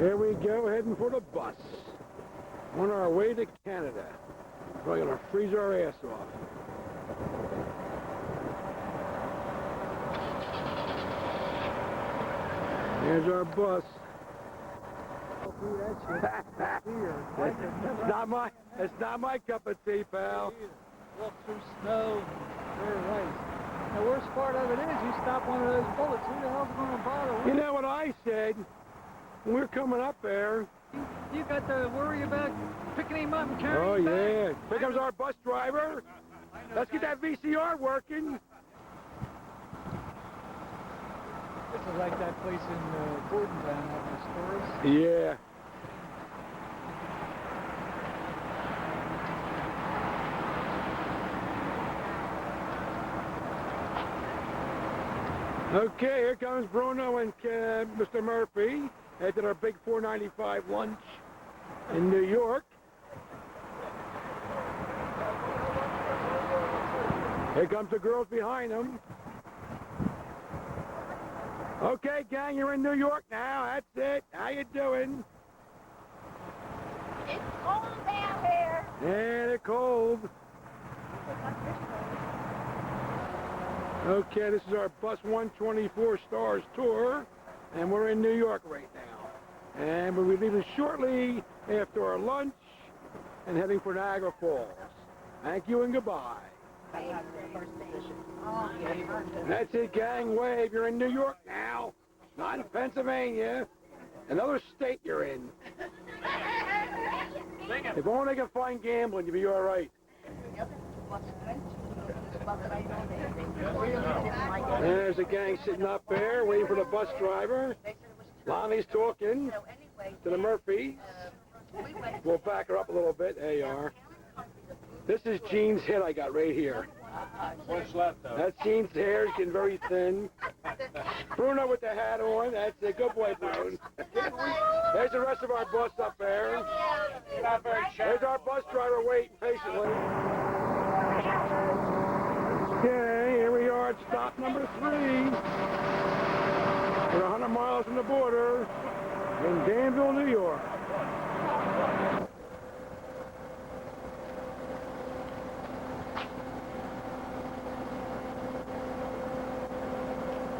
Here we go, heading for the bus. On our way to Canada. Probably gonna freeze our ass off. Here's our bus. It's not my cup of tea, pal. Walk through snow, very nice. The worst part of it is you stop one of those bullets, who the hell's going to bother with? You know what I said? When we're coming up there. You got to worry about picking him up and carrying him back. Oh, yeah. Here comes our bus driver. Let's get that VCR working. This is like that place in Bordentown having stores. Yeah. Okay, here comes Bruno and Mr. Murphy after our big $4.95 lunch in New York. Here comes the girls behind them. Okay, gang, you're in New York now. That's it. How you doing? It's cold down here. Yeah, they're cold. Okay, this is our Bus 124 Stars tour, and we're in New York right now. And we'll be leaving shortly after our lunch and heading for Niagara Falls. Thank you and goodbye. That's it, gang. Wave. You're in New York now, not in Pennsylvania. Another state you're in. If only they can find gambling, you'll be all right. There's a gang sitting up there waiting for the bus driver. Lonnie's talking to the Murphys. We'll back her up a little bit. There you are. This is Gene's head I got right here. What's left though? That's Gene's hair. He's getting very thin. Bruno with the hat on. That's a good boy, Bruno. There's the rest of our bus up there. Not very sharp. There's our bus driver waiting patiently. Okay, here we are at stop number 3. We're 100 miles from the border in Danville, New York.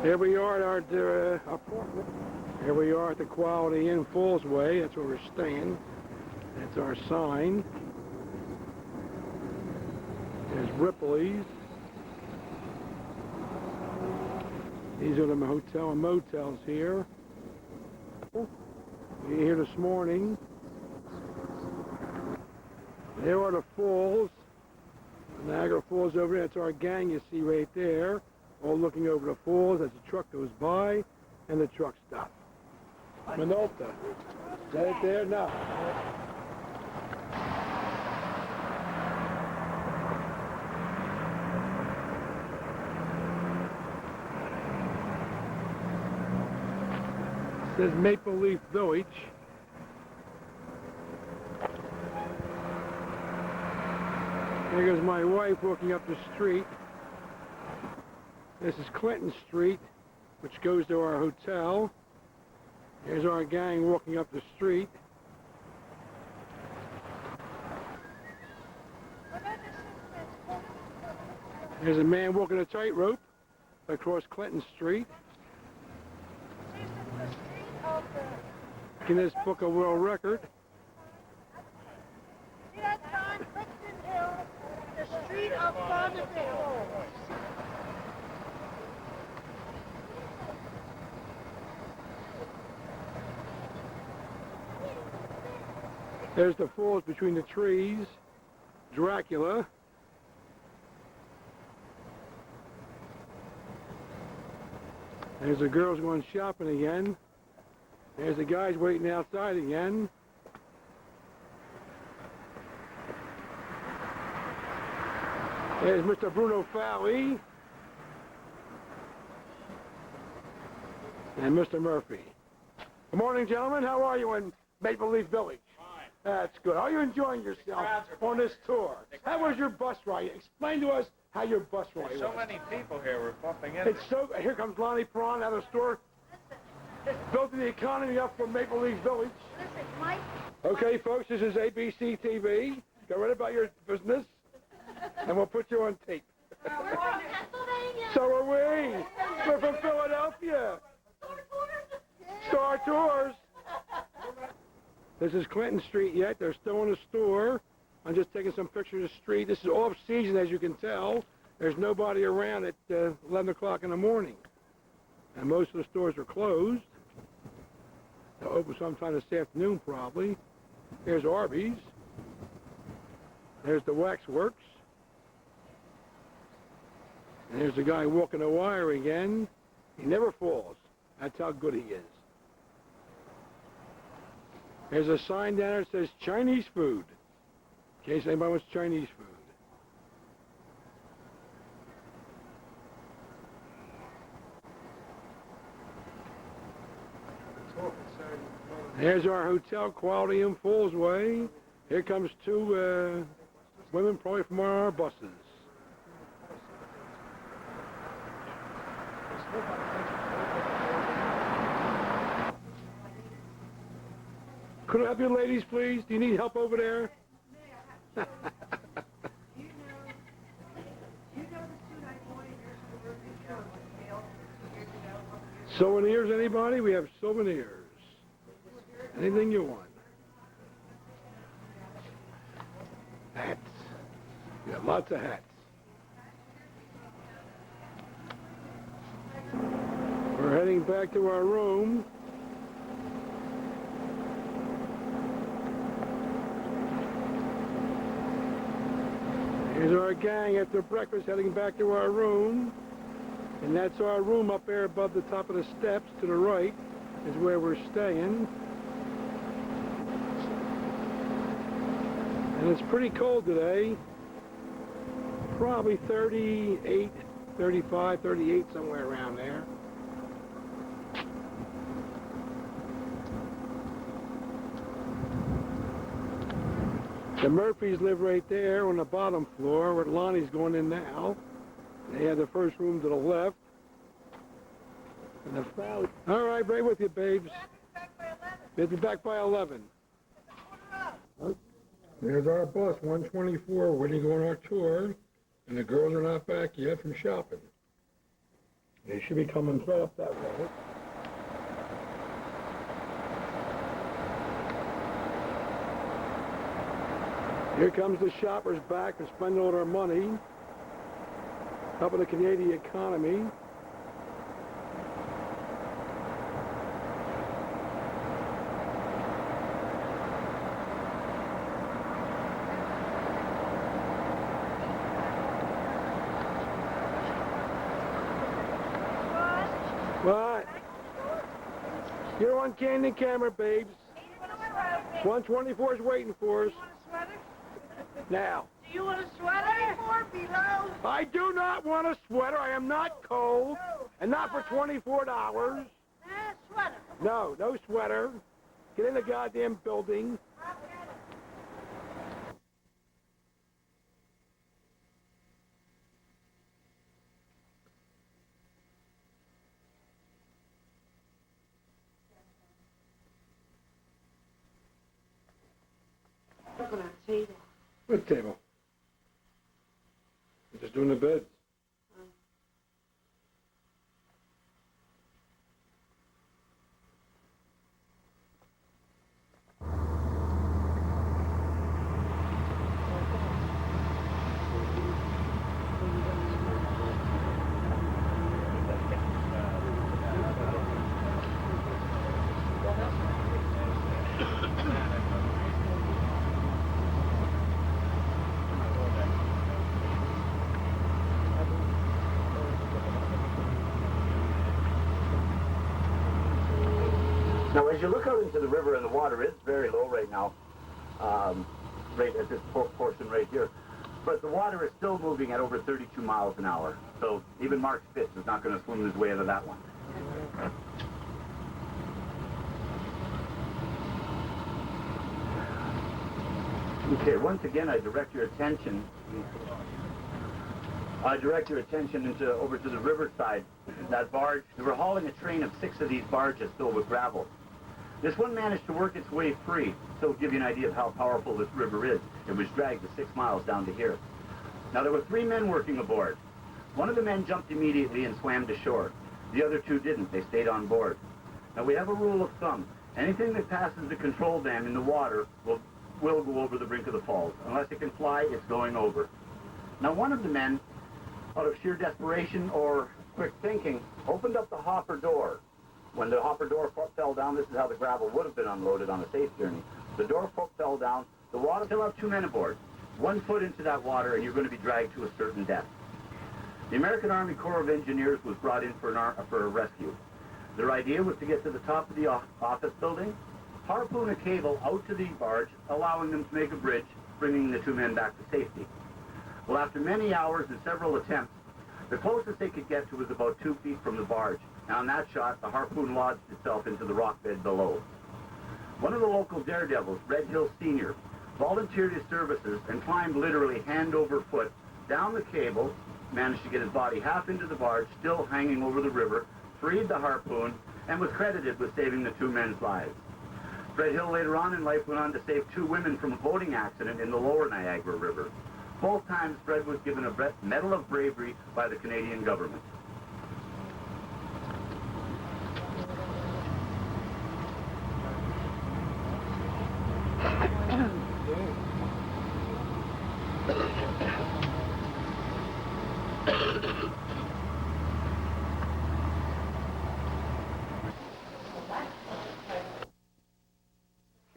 Here we are at our apartment. Here we are at the Quality Inn Falls Way. That's where we're staying. That's our sign. There's Ripley's. These are the hotel and motels here. We're here this morning. There are the falls. The Niagara Falls over there. That's our gang you see right there. All looking over the falls as the truck goes by and the truck stops. Minolta. Is that it there? No. It says Maple Leaf Village. There goes my wife walking up the street. This is Clinton Street, which goes to our hotel. Here's our gang walking up the street. There's a man walking a tightrope across Clinton Street. Guinness Book of World Record. See that sign, Clifton Hill, the street of Vaudeville. There's the falls between the trees. Dracula. There's the girls going shopping again. There's the guys waiting outside again. There's Mr. Bruno Fowley. And Mr. Murphy. Good morning, gentlemen. How are you in Maple Leaf Village? Fine. That's good. Are you enjoying yourself on this tour? How was your bus ride? Explain to us how your bus ride was. So many people here. We're bumping into. It's so. Here comes Lonnie Prawn out of the store. building the economy up for Maple Leaf Village. Listen, Mike. Okay, folks, this is ABC TV. Go right about your business, and we'll put you on tape. We're from Pennsylvania. So are we. We're from Philadelphia. Star Tours. This is Clinton Street yet. They're still in the store. I'm just taking some pictures of the street. This is off season, as you can tell. There's nobody around at 11 o'clock in the morning. And most of the stores are closed. They'll open sometime this afternoon, probably. There's Arby's. There's the Waxworks. And there's the guy walking the wire again. He never falls. That's how good he is. There's a sign down there that says Chinese food, in case anybody wants Chinese food. There's our hotel, Quality Inn Falls Way. Here comes two women probably from our buses. Could I help you ladies, please? Do you need help over there? Souvenirs, anybody? We have souvenirs. Anything you want. Hats. We got lots of hats. We're heading back to our room. Here's our gang after breakfast heading back to our room. And that's our room up there above the top of the steps to the right is where we're staying. And it's pretty cold today. Probably 38, 35, 38, somewhere around there. The Murphys live right there on the bottom floor where Lonnie's going in now. They have the first room to the left. And the Fowley. All right, right with you, babes. We'll be back by 11. There's our bus, 124, waiting to go on our tour. And the girls are not back yet from shopping. They should be coming right up that way. Here comes the shoppers back and spending all their money. Helping the Canadian economy. What? You're on candid camera, babes. 124 is waiting for us. Now. Do you want a sweater? Or below? I do not want a sweater. I am not cold. And not for $24. Sweater. No, no sweater. Get in the goddamn building. Look at that table. What table? I'm just doing the beds. Now, as you look out into the river and the water, it's very low right now, right at this portion right here. But the water is still moving at over 32 miles an hour. So even Mark Spitz is not going to swim his way out of that one. Okay, once again, I direct your attention I direct your attention over to the riverside. That barge, they were hauling a train of 6 of these barges filled with gravel. This one managed to work its way free, so to give you an idea of how powerful this river is. It was dragged the 6 miles down to here. Now there were 3 men working aboard. One of the men jumped immediately and swam to shore. The other 2 didn't. They stayed on board. Now we have a rule of thumb. Anything that passes the control dam in the water will go over the brink of the falls. Unless it can fly, it's going over. Now one of the men, out of sheer desperation or quick thinking, opened up the hopper door. When the hopper door fell down, this is how the gravel would have been unloaded on a safe journey. The door fell down, the water, still have 2 men aboard. 1 foot into that water and you're going to be dragged to a certain death. The American Army Corps of Engineers was brought in for a rescue. Their idea was to get to the top of the office building, harpoon a cable out to the barge, allowing them to make a bridge, bringing the 2 men back to safety. Well, after many hours and several attempts, the closest they could get to was about 2 feet from the barge. Now, in that shot, the harpoon lodged itself into the rock bed below. One of the local daredevils, Red Hill Sr., volunteered his services and climbed literally hand over foot down the cable, managed to get his body half into the barge, still hanging over the river, freed the harpoon, and was credited with saving the 2 men's lives. Fred Hill later on in life went on to save 2 women from a boating accident in the lower Niagara River. Both times Fred was given a Medal of Bravery by the Canadian government.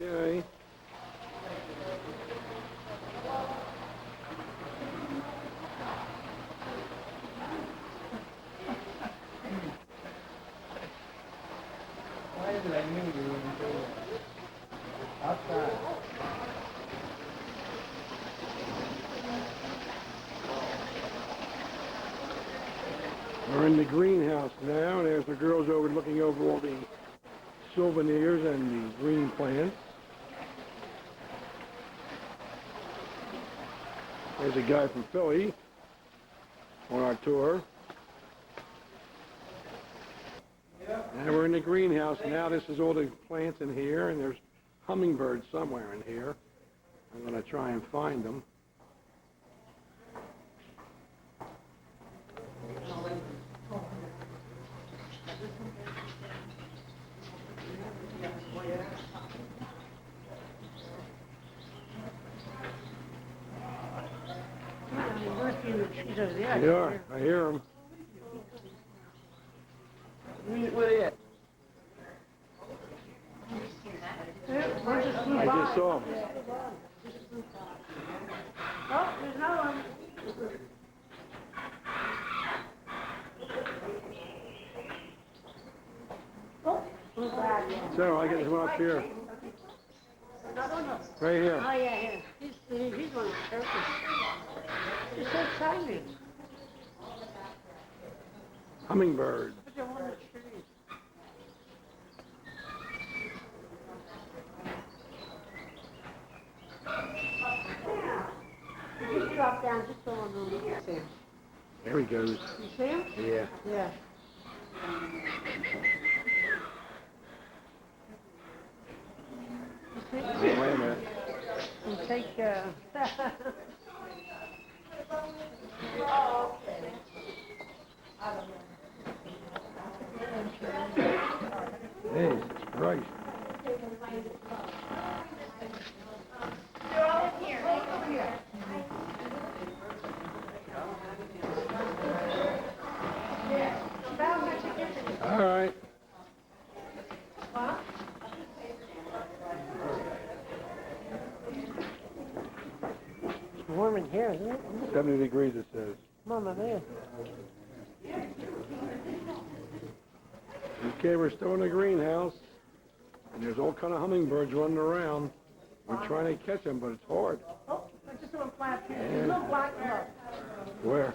Okay. Why did I knew you were going to do it? Outside. We're in the greenhouse now, and there's the girls over looking over all the souvenirs and the green plants. There's a guy from Philly on our tour. And we're in the greenhouse now. This is all the plants in here, and there's hummingbirds somewhere in here. I'm going to try and find them. They are. I hear them. What is it? I just saw them. Oh, there's another one. So I get this one up here. Another one. Right here. Oh, yeah, yeah. He's one of the turkeys. It's so exciting. Hummingbird. But they're one of the trees. You just drop down just so on the see him. There he goes. You see him? Yeah. Yeah. You see? Wait a minute. You take, Jesus Christ. They're all in here. Over here. All right. Huh? It's warm in here, isn't it? 70 degrees it says. Mama, man. Okay, we're still in the greenhouse. And there's all kind of hummingbirds running around. We're trying to catch them, but it's hard. Oh, I just saw a flat here. Yeah. There's a little black one. Where?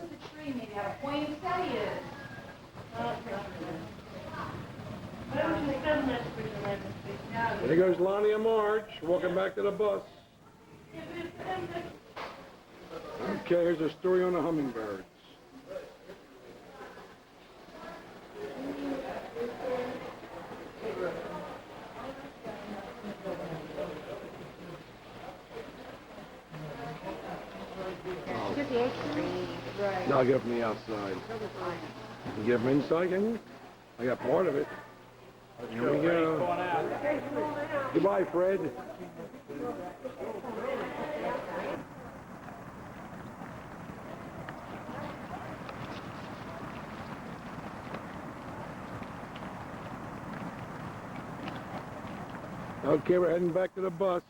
There goes Lonnie and Marge, walking back to the bus. Okay, here's a story on the hummingbirds. the atrium. Right. No, I'll get it from the outside. You get it from inside, can you? I got part of it. Here we go. Goodbye, Fred. Okay, we're heading back to the bus.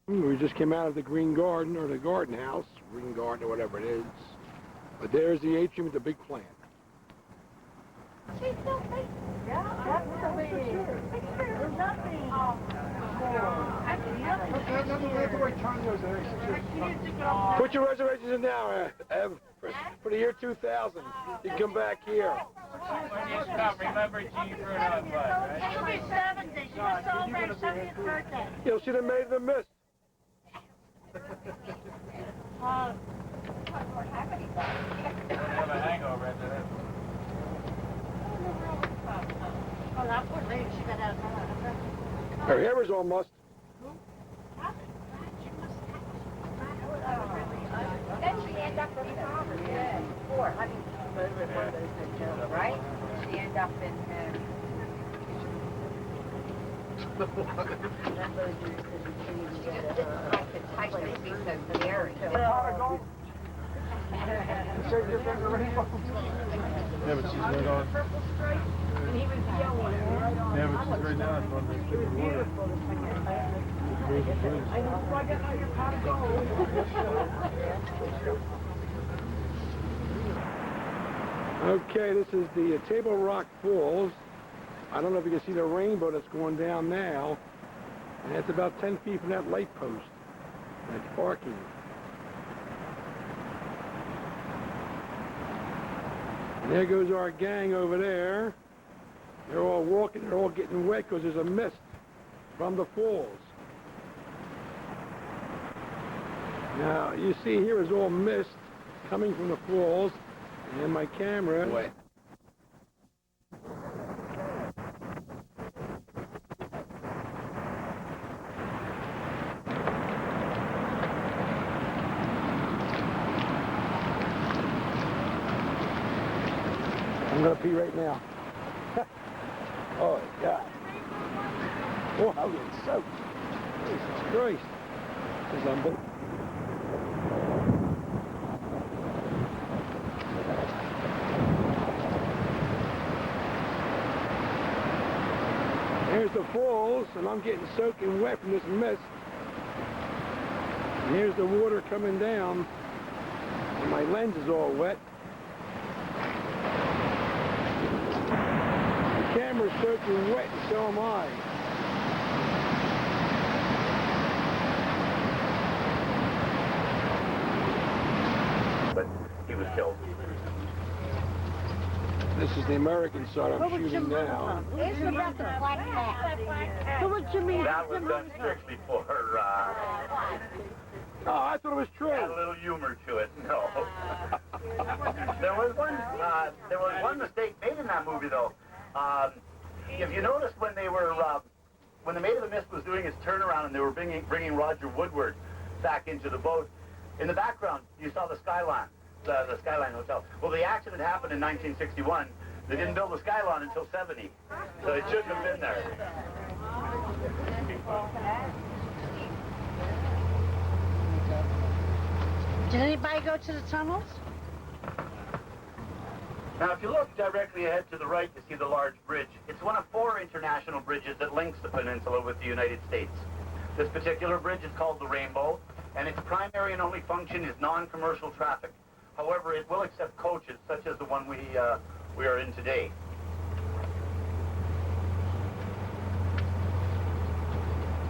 We just came out of the Green Garden, or the Garden House, Green Garden, or whatever it is. But there's the atrium with the big plant. She's so big. Yeah, absolutely. There's nothing. Put your reservations in now, Ev, for the year 2000. You can come back here. When you come, remember G. Bruno and Bud, right? She'll be 70. She was celebrating her 70th birthday. You'll see the Maid of the Mist. Have a hangover after that. Oh, that poor lady, she got out of her. Her hair was all mussed. Then she ended up in poverty. Yeah. Poor, I mean, one of those jokes, right? She ended up in I could be so scary. Yeah, but she's right on. And he was yelling. Yeah, but she's right down in front of the water. I know, so I got my pot of gold. Okay, this is the Table Rock Falls. I don't know if you can see the rainbow that's going down now. And it's about 10 feet from that light post. That's parking. And there goes our gang over there. They're all walking, they're all getting wet because there's a mist from the falls. Now, you see here is all mist coming from the falls, and my camera. Wait. I'm gonna pee right now. Oh, God. Oh, I'm getting soaked. Jesus Christ. This is unbelievable. Here's the falls, and I'm getting soaking wet from this mist. And here's the water coming down, and my lens is all wet. The camera's soaking wet, and so am I. But he was killed. This is the American side I'm shooting now. It's about the black cat. So what you mean? That was done strictly for Oh, I thought it was true. had a little humor to it. No. There was one mistake made in that movie though. If you noticed when they were when the Maid of the Mist was doing his turnaround and they were bringing Roger Woodward back into the boat, in the background you saw the Skyline, the Skyline Hotel. Well, the accident happened in 1961. They didn't build the Skyline until 70, so it shouldn't have been there. Did anybody go to the tunnels? Now, if you look directly ahead to the right, you see the large bridge. It's one of 4 international bridges that links the peninsula with the United States. This particular bridge is called the Rainbow, and its primary and only function is non-commercial traffic. However, it will accept coaches, such as the one we are in today.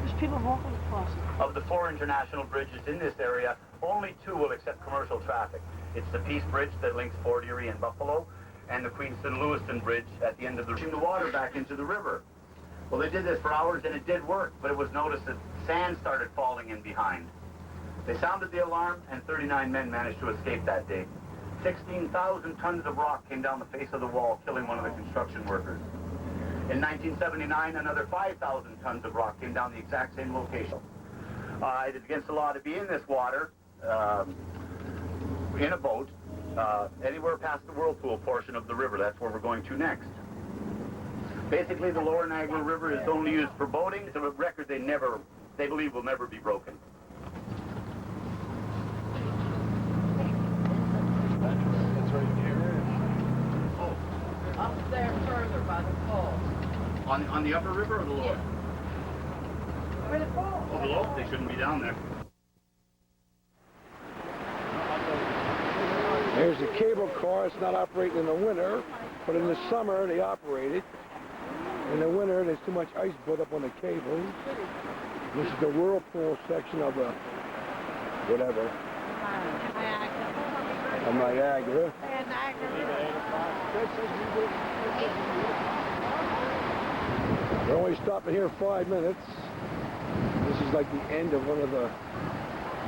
There's people walking across it. Of the 4 international bridges in this area, only 2 will accept commercial traffic. It's the Peace Bridge that links Fort Erie and Buffalo, and the Queenston-Lewiston Bridge at the end of the water back into the river. Well, they did this for hours, and it did work, but it was noticed that sand started falling in behind. They sounded the alarm, and 39 men managed to escape that day. 16,000 tons of rock came down the face of the wall, killing one of the construction workers. In 1979, another 5,000 tons of rock came down the exact same location. It is against the law to be in this water, in a boat, anywhere past the whirlpool portion of the river. That's where we're going to next. Basically, the lower Niagara River is only used for boating. It's a record they believe will never be broken. That's right here. Up there further by the falls. On the upper river or the lower? Where the falls? Oh, below? They shouldn't be down there. There's the cable car. It's not operating in the winter, but in the summer they operate it. In the winter, there's too much ice built up on the cables. This is the whirlpool section of the whatever. Of Niagara. They're only stopping here 5 minutes. This is like the end of one of the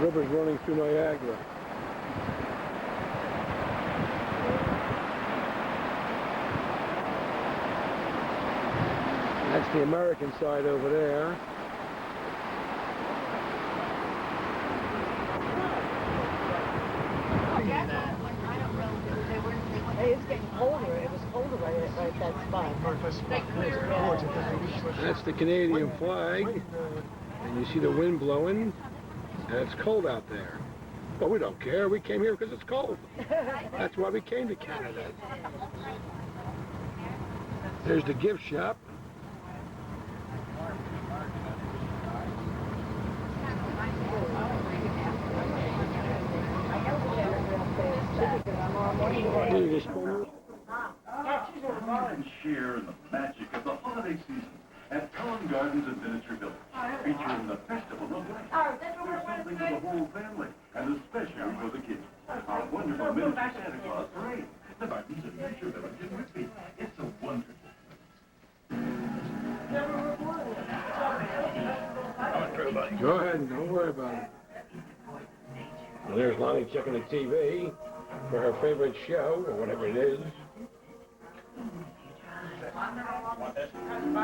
rivers running through Niagara. That's the American side over there. Hey, it's getting colder. It was colder right at that spot. That's the Canadian flag. And you see the wind blowing. And it's cold out there. But we don't care. We came here because it's cold. That's why we came to Canada. There's the gift shop. You can share in the magic of the holiday season at Town Gardens and Miniature Village, featuring the Festival of Lights. Something for the whole family, and especially for the kids. Our wonderful miniature Santa Claus parade. The Gardens and Miniature Village in Whitby. It's a wonderful. Go ahead, don't worry about it. Well, there's Lonnie checking the TV for her favorite show, or whatever it is.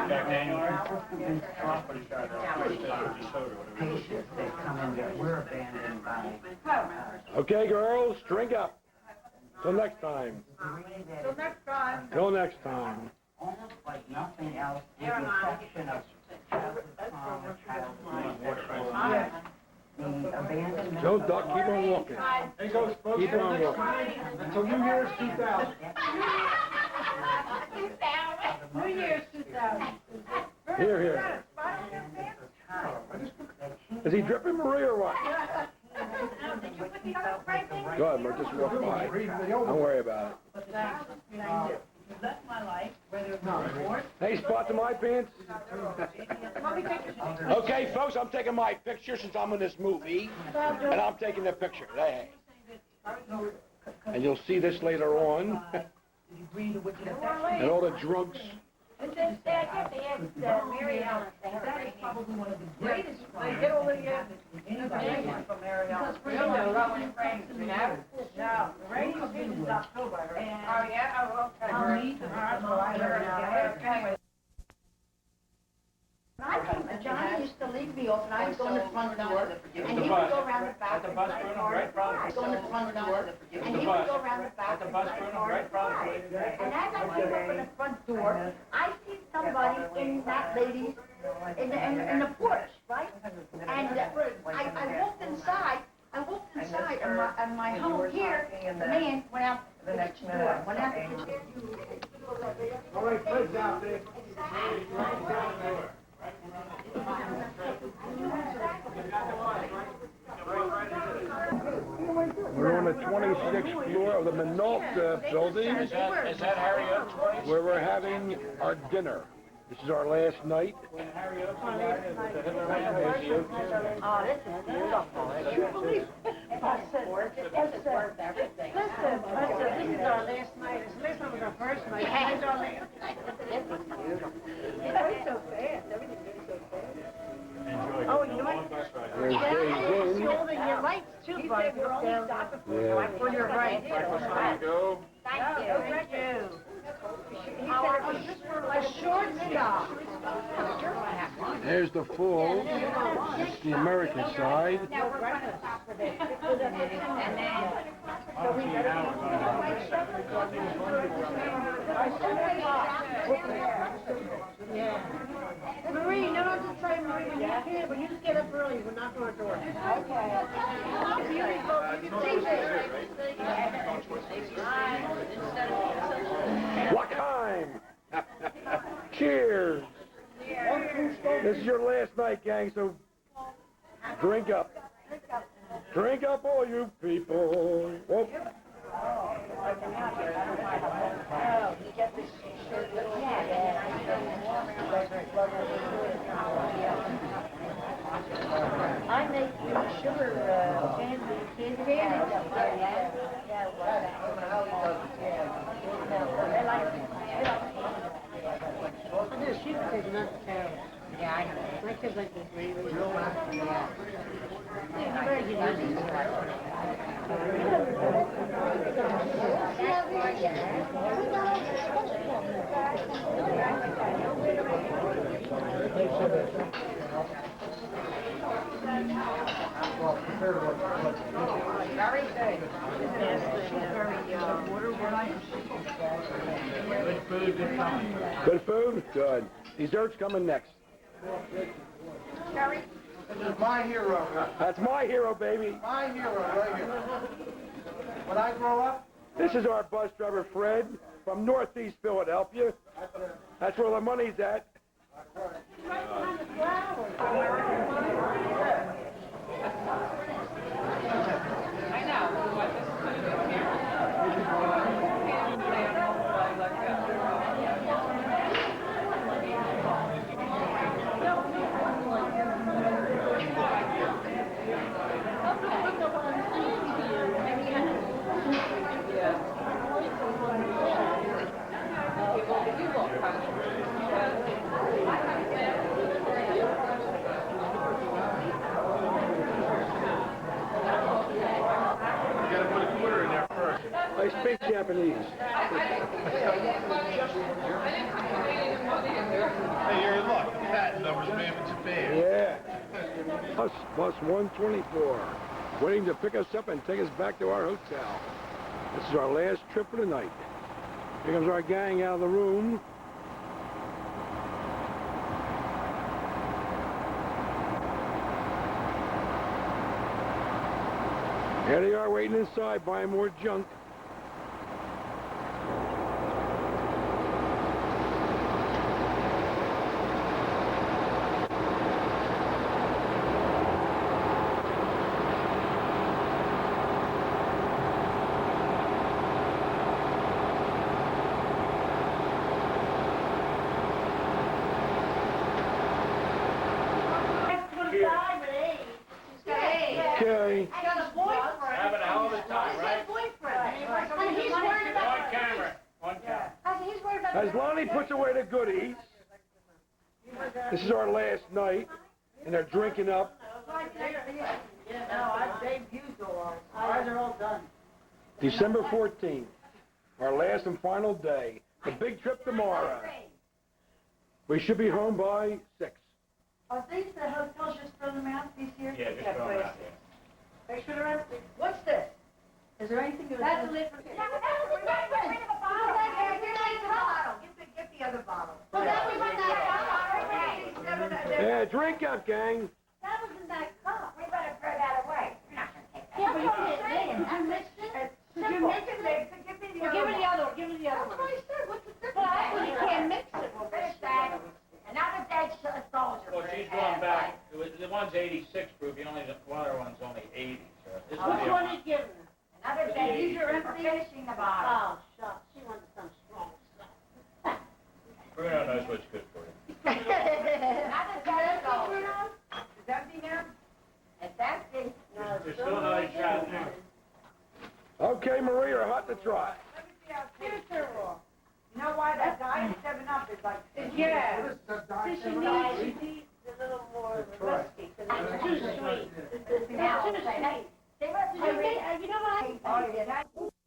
Jack Daniels. Patients that come in there, we're abandoned by. Okay, girls, drink up. Till next time. Till next time. Till next time. Almost like nothing else, with the exception of childhood trauma, the abandonment. Don't duck, keep on walking. Hey, go, folks. Keep on walking. Until New Year's 2000. 2000. New Year's 2000. Here, here. Is he dripping Marie or what? Go ahead, Mark, just walk by. Don't worry about it. That's my life, whether it's divorce. Hey, spots in my pants? Okay, folks, I'm taking my picture since I'm in this movie. And I'm taking the picture. Hey. And you'll see this later on. And all the drunks. Mary Ellen. That is probably one of the greatest ones. Get over here. From Mary Ellen. Rowan Franks, you know? No, the radio season is October. Oh, yeah? Oh, okay. Johnny used to leave me off, and I would go in the front door, and he would go around the back. At the bus terminal, right across the Go in the front door, and he would go around the back. At the bus terminal, right across the And as I came up in the front door, I see somebody in that lady's, in the porch, right? And I walked inside, and my home here, the man went out the kitchen door, went out the kitchen. All right, Fred's out there. We're on the 26th floor of the Minolta building, Is that Harry Oak's place? where we're having our dinner. This is our last night. When Harry Oak's alive, is the Hitler man, is the Oak too? Oh, this is beautiful. You believe? I said, this is worth everything. Listen, this is our last night. This last night was our first night. This is our last night. This is beautiful. It goes so fast. Everything goes so fast. Enjoy. Oh, you know what? There's Days in. Your lights too. said we're only stopping for, Yeah. well, you're right. Go. Thank you. He said it was just for a short stop. There's the falls. It's the American side. Now we're going to stop for this. And then, Marie, no, I'm just saying, Marie, when you can, when you just get up early, we're not going to door. What time? Cheers. This is your last night, gang, so drink up. Drink up, all you people. Whoop. I make sugar candy up there, yeah. I do, she takes enough to Yeah, I know. my kids like this, really. Very good. Good food, good company. Good food? Good. Dessert's coming next. Very This is my hero. That's my hero, baby. My hero right here. When I grow up, This is our bus driver, Fred, from Northeast Philadelphia. That's where the money's at. You gotta put a quarter in there first. I speak Japanese. Hey, you're in luck. That number's made in Japan. Yeah. Bus 124. Waiting to pick us up and take us back to our hotel. This is our last trip for the night. Here comes our gang out of the room. Here they are waiting inside, buying more junk. Okay. I got a boyfriend. Having a hell of a time, right? And he's worried about One camera. One camera. I said, he's worried about As Lonnie puts away the goodies, this is our last night, and they're drinking up. They've used all ours. Ours are all done. December 14th, our last and final day. The big trip tomorrow. We should be home by 6. Are these the hotels just throw them out, these here? Yeah, just throw them out there. Make sure they're empty. What's this? Is there anything? That's a lid for... Get the bottle. Get the other bottle. Well, that was in that cup. Yeah, drink up, gang. That was in that cup. We better throw that away. You're not gonna take that. Yeah, but you didn't. You mixed it. Did you mix it? Give me the Well, other give me the other one. Give me the other That's one. what I said. What's the difference? Well, that's when you can't mix it. Well, finish that. Another dead soldier. Well, she's going back. The one's 86 proof. The other one's only 80. So this will Which be one is giving her? Another dead. These are empty. Finishing the bottle. Oh, shucks. She wanted some strong stuff. Bruno knows what's good for you. Another dead soldier. Is empty now? It's empty. There's still another shot in there. Okay, Marie, you're hot to try. Here's her raw. You know why that Diet 7-Up is like... Yeah. this is the See, Diet she needs a little more risky, because it's too sweet. It's too Now, sweet. They were, you know what? I did.